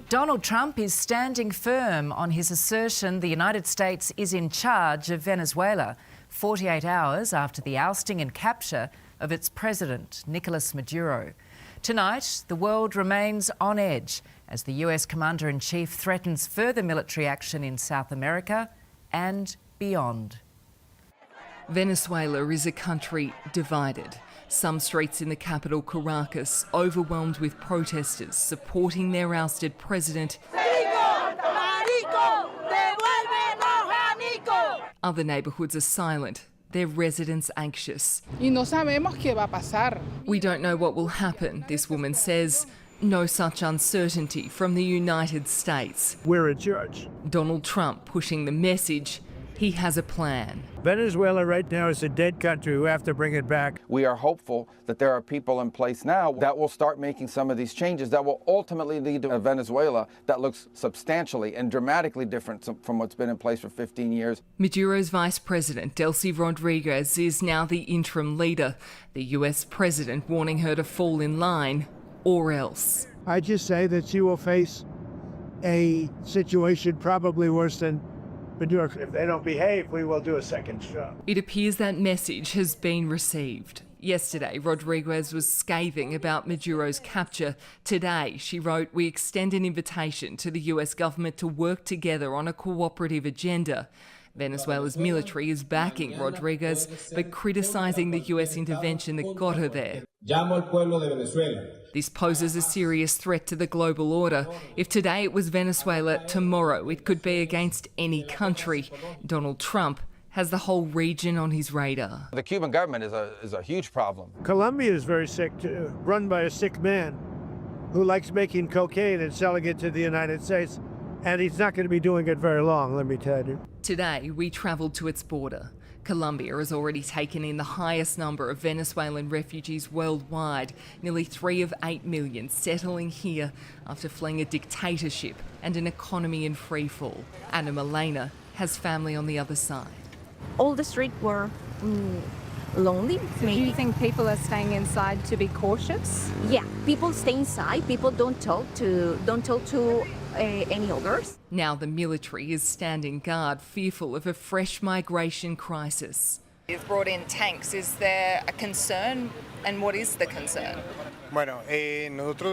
Donald Trump is standing firm on his assertion the United States is in charge of Venezuela, 48 hours after the ousting and capture of its president, Nicolas Maduro. Tonight, the world remains on edge as the US Commander-in-Chief threatens further military action in South America and beyond. Venezuela is a country divided. Some streets in the capital, Caracas, overwhelmed with protesters supporting their ousted president. Other neighbourhoods are silent, their residents anxious. We don't know what will happen, this woman says. No such uncertainty from the United States. We're in charge. Donald Trump pushing the message he has a plan. Venezuela right now is a dead country. We have to bring it back. We are hopeful that there are people in place now that will start making some of these changes that will ultimately lead to a Venezuela that looks substantially and dramatically different from what's been in place for 15 years. Maduro's Vice President, Delcy Rodriguez, is now the interim leader. The US President warning her to fall in line or else. I just say that she will face a situation probably worse than Maduro. If they don't behave, we will do a second show. It appears that message has been received. Yesterday, Rodriguez was scathing about Maduro's capture. Today, she wrote, "We extend an invitation to the US government to work together on a cooperative agenda." Venezuela's military is backing Rodriguez, but criticising the US intervention that got her there. This poses a serious threat to the global order. If today it was Venezuela, tomorrow it could be against any country. Donald Trump has the whole region on his radar. The Cuban government is a huge problem. Colombia is very sick too, run by a sick man who likes making cocaine and selling it to the United States. And he's not going to be doing it very long, let me tell you. Today, we travelled to its border. Colombia has already taken in the highest number of Venezuelan refugees worldwide, nearly 3 of 8 million settling here after fleeing a dictatorship and an economy in freefall. Ana Milena has family on the other side. All the streets were lonely. So do you think people are staying inside to be cautious? Yeah, people stay inside. People don't talk to any others. Now the military is standing guard, fearful of a fresh migration crisis. You've brought in tanks. Is there a concern, and what is the concern? The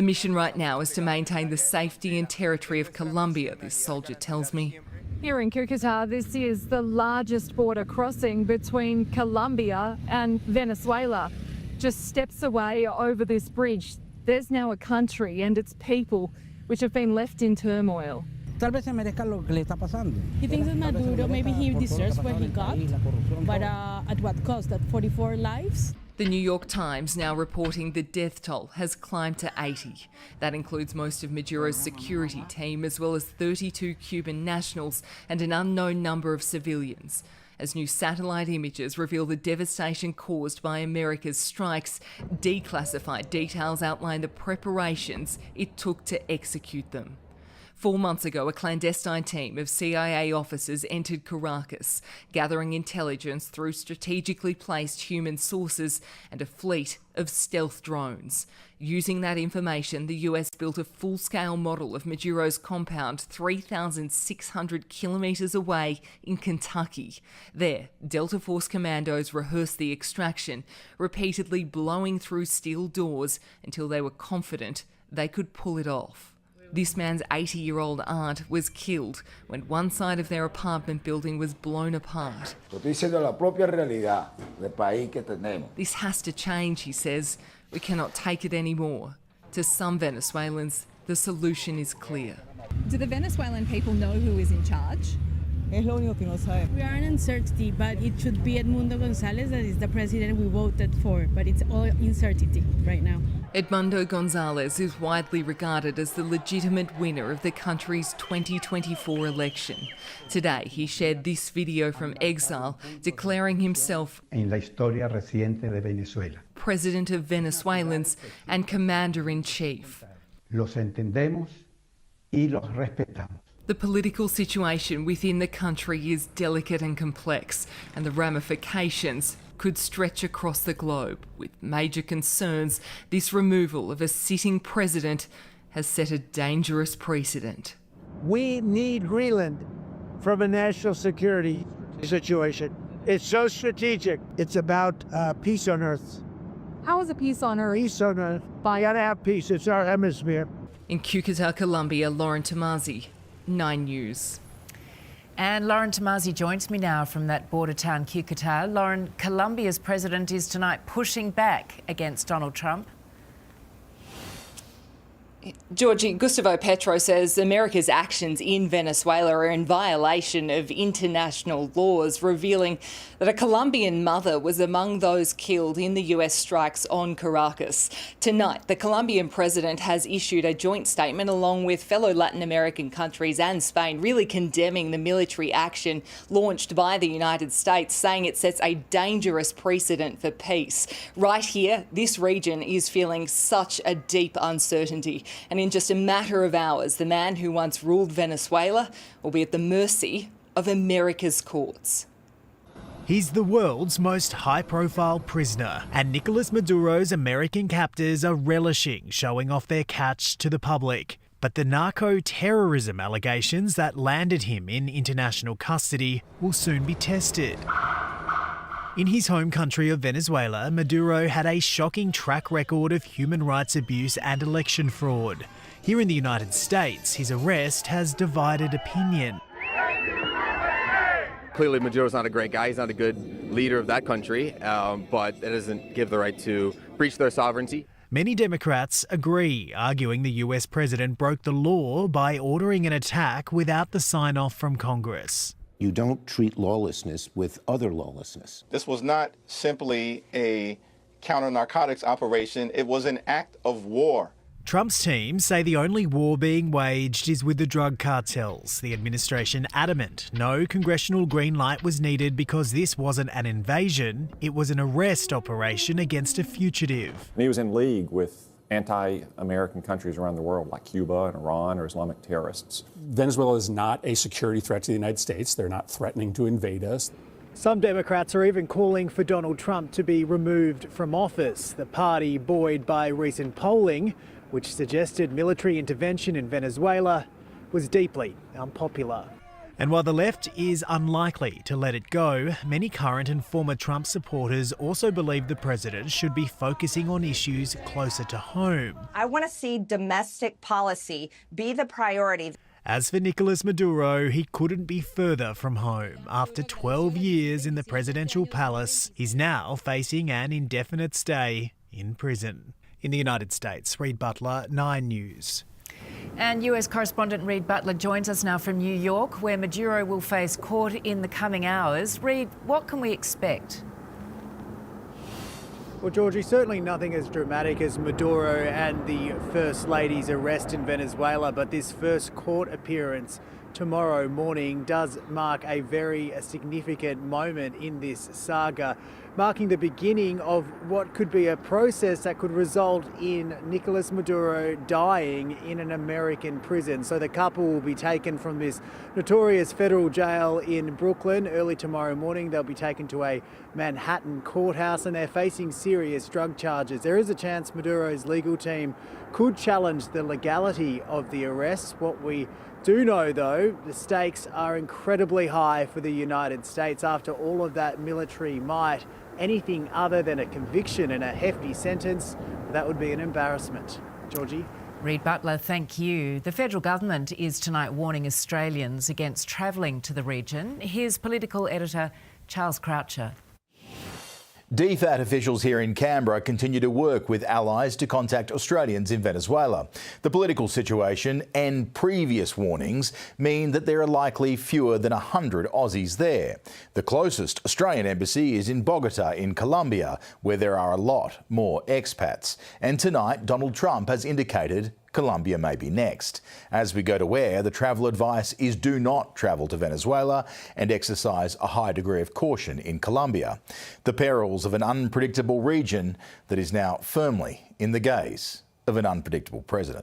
mission right now is to maintain the safety and territory of Colombia, this soldier tells me. Here in Cúcuta, this is the largest border crossing between Colombia and Venezuela. Just steps away over this bridge, there's now a country and its people which have been left in turmoil. He thinks that Maduro, maybe he deserves what he got, but at what cost? At 44 lives? The New York Times now reporting the death toll has climbed to 80. That includes most of Maduro's security team, as well as 32 Cuban nationals and an unknown number of civilians. As new satellite images reveal the devastation caused by America's strikes, declassified details outline the preparations it took to execute them. 4 months ago, a clandestine team of CIA officers entered Caracas, gathering intelligence through strategically placed human sources and a fleet of stealth drones. Using that information, the US built a full-scale model of Maduro's compound 3,600 kilometres away in Kentucky. There, Delta Force commandos rehearsed the extraction, repeatedly blowing through steel doors until they were confident they could pull it off. This man's 80-year-old aunt was killed when one side of their apartment building was blown apart. This has to change, he says. We cannot take it anymore. To some Venezuelans, the solution is clear. Do the Venezuelan people know who is in charge? We are in uncertainty, but it should be Edmundo González that is the president we voted for, but it's all uncertainty right now. Edmundo González is widely regarded as the legitimate winner of the country's 2024 election. Today, he shared this video from exile, declaring himself en la historia reciente de Venezuela. President of Venezuelans and Commander-in-Chief. Los entendemos y los respetamos. The political situation within the country is delicate and complex, and the ramifications could stretch across the globe, with major concerns this removal of a sitting president has set a dangerous precedent. We need Greenland from a national security situation. It's so strategic. It's about peace on Earth. How is a peace on Earth? Peace on Earth. We gotta have peace. It's our hemisphere. In Cucuta, Colombia, Lauren Tomasi, 9 News. And Lauren Tomasi joins me now from that border town, Cucuta. Lauren, Colombia's president is tonight pushing back against Donald Trump. Georgie, Gustavo Petro says America's actions in Venezuela are in violation of international laws, revealing that a Colombian mother was among those killed in the US strikes on Caracas. Tonight, the Colombian president has issued a joint statement along with fellow Latin American countries and Spain, really condemning the military action launched by the United States, saying it sets a dangerous precedent for peace. Right here, this region is feeling such a deep uncertainty. And in just a matter of hours, the man who once ruled Venezuela will be at the mercy of America's courts. He's the world's most high-profile prisoner, and Nicolas Maduro's American captors are relishing showing off their catch to the public. But the narco-terrorism allegations that landed him in international custody will soon be tested. In his home country of Venezuela, Maduro had a shocking track record of human rights abuse and election fraud. Here in the United States, his arrest has divided opinion. Clearly, Maduro's not a great guy. He's not a good leader of that country, but that doesn't give the right to breach their sovereignty. Many Democrats agree, arguing the US president broke the law by ordering an attack without the sign-off from Congress. You don't treat lawlessness with other lawlessness. This was not simply a counter-narcotics operation. It was an act of war. Trump's team say the only war being waged is with the drug cartels. The administration adamant no congressional green light was needed because this wasn't an invasion, it was an arrest operation against a fugitive. And he was in league with anti-American countries around the world like Cuba and Iran or Islamic terrorists. Venezuela is not a security threat to the United States. They're not threatening to invade us. Some Democrats are even calling for Donald Trump to be removed from office, the party buoyed by recent polling, which suggested military intervention in Venezuela was deeply unpopular. And while the left is unlikely to let it go, many current and former Trump supporters also believe the president should be focusing on issues closer to home. I want to see domestic policy be the priority. As for Nicolas Maduro, he couldn't be further from home. After 12 years in the presidential palace, he's now facing an indefinite stay in prison. In the United States, Reid Butler, 9 News. And US correspondent Reid Butler joins us now from New York, where Maduro will face court in the coming hours. Reid, what can we expect? Well, Georgie, certainly nothing as dramatic as Maduro and the First Lady's arrest in Venezuela, but this first court appearance tomorrow morning does mark a very significant moment in this saga, marking the beginning of what could be a process that could result in Nicolas Maduro dying in an American prison. So the couple will be taken from this notorious federal jail in Brooklyn early tomorrow morning. They'll be taken to a Manhattan courthouse and they're facing serious drug charges. There is a chance Maduro's legal team could challenge the legality of the arrest. What we do know, though, the stakes are incredibly high for the United States. After all of that military might, anything other than a conviction and a hefty sentence, that would be an embarrassment. Georgie? Reid Butler, thank you. The federal government is tonight warning Australians against travelling to the region. Here's political editor Charles Croucher. DFAT officials here in Canberra continue to work with allies to contact Australians in Venezuela. The political situation and previous warnings mean that there are likely fewer than 100 Aussies there. The closest Australian embassy is in Bogota in Colombia, where there are a lot more expats. And tonight, Donald Trump has indicated Colombia may be next. As we go to where, the travel advice is do not travel to Venezuela and exercise a high degree of caution in Colombia. The perils of an unpredictable region that is now firmly in the gaze of an unpredictable president.